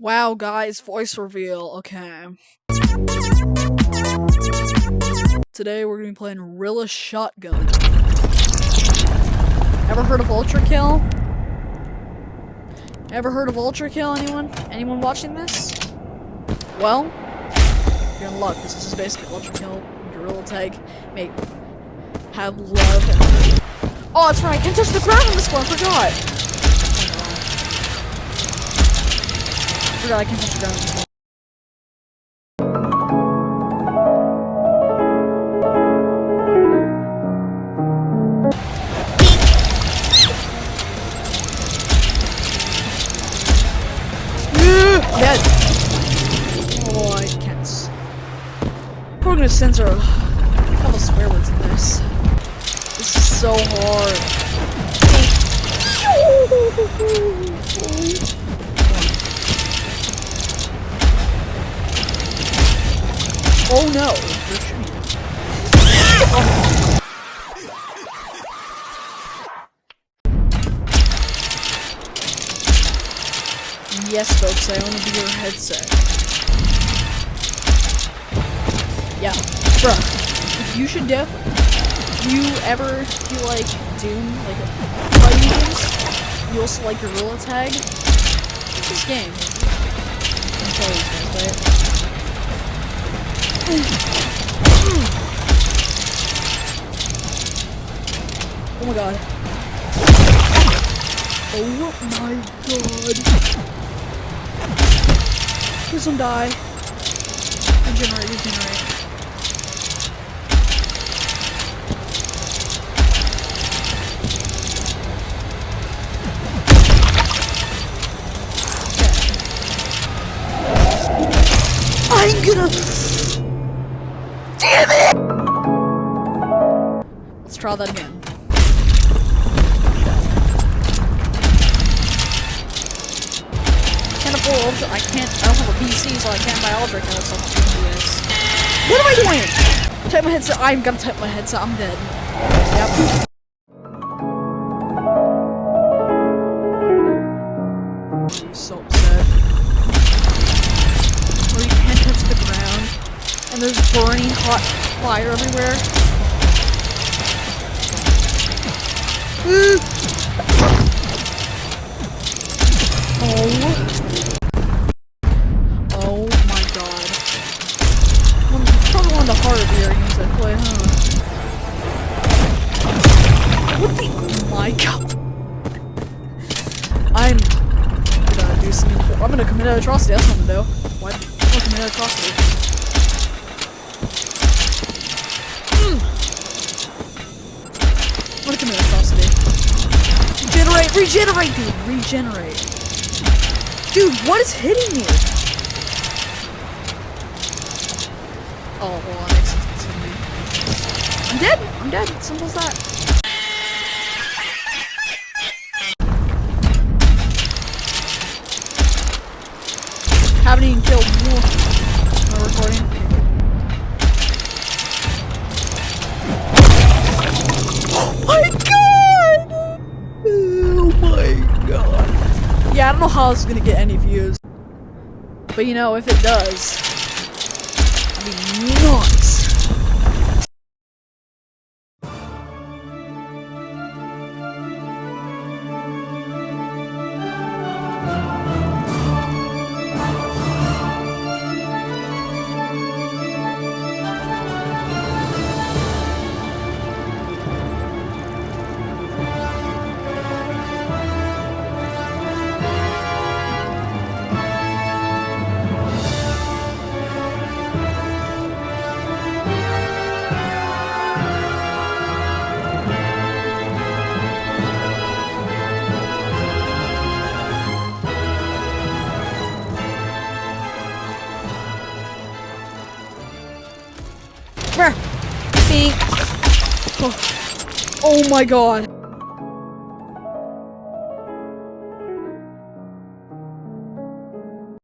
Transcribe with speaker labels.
Speaker 1: Wow, guys, voice reveal. Okay. Today we're gonna be playing Rilla Shotgun. Ever heard of Ultra Kill? Ever heard of Ultra Kill, anyone? Anyone watching this? Well, you're in luck, because this is basically Ultra Kill, Gorilla Tag, make, have love, and... Oh, that's right, I can't touch the ground on this one, I forgot! I can't touch the ground on this one. Dead! Oh, I can't. We're gonna censor a couple swear words in this. This is so hard. Oh no! Yes, folks, I own a VR headset. Yeah, bruh. You should definitely. You ever feel like Doom, like fighting games? You also like Gorilla Tag? What's this game? I'm sorry, these guys play it. Oh my god. Oh my god. Please don't die. Regenerate, regenerate. Okay. I'm gonna... Damn it! Let's try that again. Ultra, I don't have a PC, so I can't buy Ultra Kill, so I'm not gonna do this. What am I doing? Type my headset. I'm gonna type my headset. I'm dead. Yep. I'm so upset. Where you can't touch the ground, and there's burning hot fire everywhere. Oh. Oh my god. Probably one of the harder VR games I play, huh? What the? Oh my god. I'm gonna do something. I'm gonna commit an atrocity. That's what I'm gonna do. What? I'm gonna commit an atrocity. I'm gonna commit an atrocity. Regenerate! Regenerate, dude! Regenerate. Dude, what is hitting me? Oh, well, that makes sense to me. I'm dead! I'm dead. Simple as that. Haven't even killed more. Am I recording? Oh my god! Oh my god. Yeah, I don't know how this is gonna get any views. But you know, if it does, I mean, nuts. Oh my god.